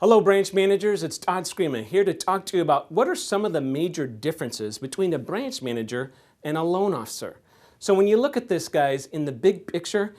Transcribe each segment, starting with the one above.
Hello branch managers, it's Todd Screamer here to talk to you about what are some of the major differences between a branch manager and a loan officer. So when you look at this, guys, in the big picture,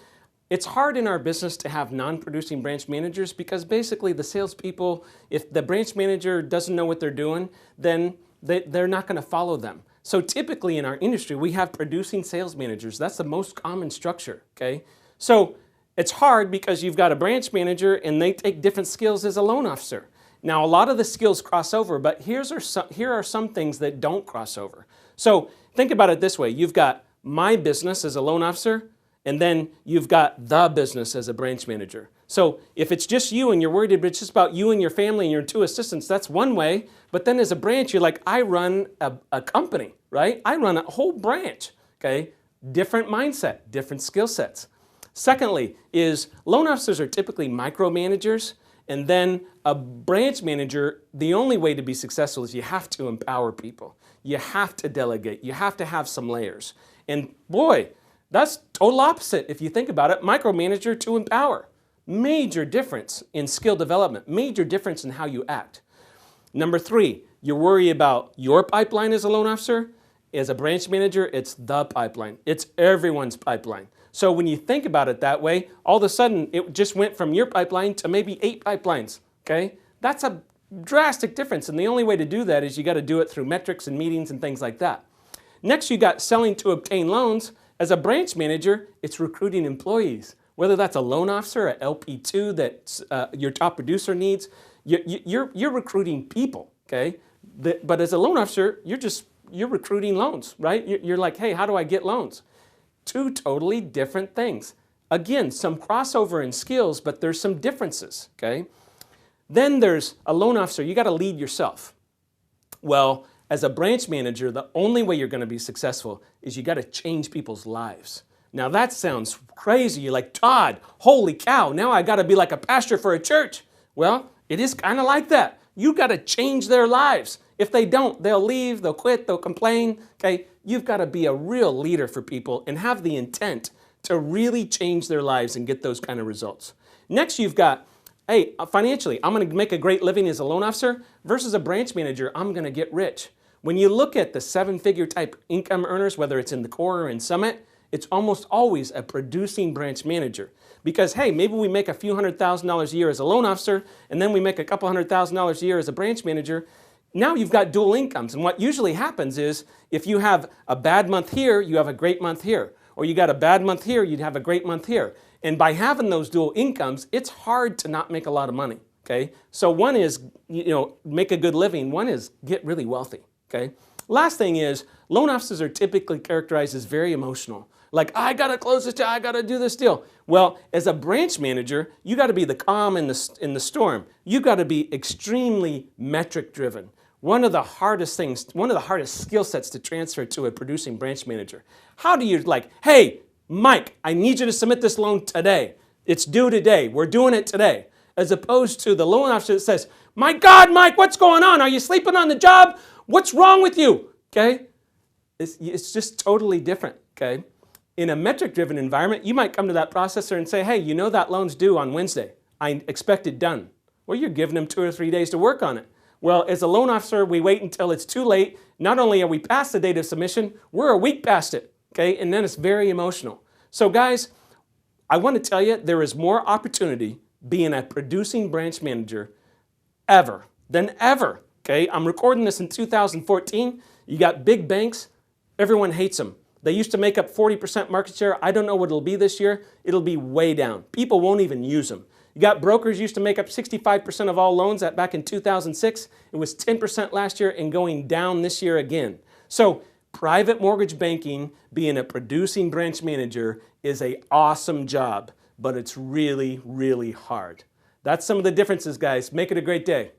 it's hard in our business to have non-producing branch managers because basically the salespeople, if the branch manager doesn't know what they're doing, then they're not going to follow them. So typically in our industry, we have producing sales managers. That's the most common structure, okay? So it's hard because you've got a branch manager and they take different skills as a loan officer. Now, a lot of the skills cross over, but here are some things that don't cross over. So think about it this way. You've got my business as a loan officer, and then you've got the business as a branch manager. So if it's just you and you're worried if it's just about you and your family and your two assistants, that's one way. But then as a branch, you're like, I run a company, right? I run a whole branch, okay? Different mindset, different skill sets. Secondly is loan officers are typically micromanagers, and then a branch manager, the only way to be successful is you have to empower people. You have to delegate. You have to have some layers. And boy, that's total opposite if you think about it. Micromanager to empower. Major difference in skill development. Major difference in how you act. Number three, you worry about your pipeline as a loan officer. As a branch manager, it's the pipeline. It's everyone's pipeline. So when you think about it that way, all of a sudden it just went from your pipeline to maybe 8 pipelines, okay? That's a drastic difference, and the only way to do that is you got to do it through metrics and meetings and things like that. Next, you got selling to obtain loans. As a branch manager, it's recruiting employees. Whether that's a loan officer, a LP2 that your top producer needs, you're recruiting people, okay? But as a loan officer, you're recruiting loans, right? You're like, hey, how do I get loans? Two totally different things. Again, some crossover in skills, but there's some differences, okay? Then there's a loan officer, you got to lead yourself. Well, as a branch manager, the only way you're going to be successful is you got to change people's lives. Now that sounds crazy. You're like, Todd, holy cow, now I got to be like a pastor for a church. Well, it is kind of like that. You got to change their lives. If they don't, they'll leave, they'll quit, they'll complain, okay? You've got to be a real leader for people and have the intent to really change their lives and get those kind of results. Next, you've got, hey, financially, I'm going to make a great living as a loan officer versus a branch manager, I'm going to get rich. When you look at the 7-figure type income earners, whether it's in the core or in Summit, it's almost always a producing branch manager. Because, hey, maybe we make a few $100,000 a year as a loan officer, and then we make a couple $100,000 a year as a branch manager. Now you've got dual incomes, and what usually happens is if you have a bad month here, you have a great month here. Or you got a bad month here, you'd have a great month here. And by having those dual incomes, it's hard to not make a lot of money, okay? So one is, make a good living. One is get really wealthy, okay? Last thing is, loan officers are typically characterized as very emotional. Like, I got to close this deal, I got to do this deal. Well, as a branch manager, you got to be the calm in the storm. You got to be extremely metric driven. One of the hardest skill sets to transfer to a producing branch manager. How do you hey, Mike, I need you to submit this loan today. It's due today. We're doing it today. As opposed to the loan officer that says, my God, Mike, what's going on? Are you sleeping on the job? What's wrong with you? Okay? It's just totally different, okay? In a metric-driven environment, you might come to that processor and say, hey, you know that loan's due on Wednesday. I expect it done. Well, you're giving them 2 or 3 days to work on it. Well, as a loan officer, we wait until it's too late. Not only are we past the date of submission, we're a week past it, okay? And then it's very emotional. So guys, I want to tell you, there is more opportunity being a producing branch manager than ever, okay? I'm recording this in 2014. You got big banks. Everyone hates them. They used to make up 40% market share. I don't know what it'll be this year. It'll be way down. People won't even use them. You got brokers used to make up 65% of all loans back in 2006. It was 10% last year and going down this year again. So private mortgage banking, being a producing branch manager, is an awesome job, but it's really, really hard. That's some of the differences, guys. Make it a great day.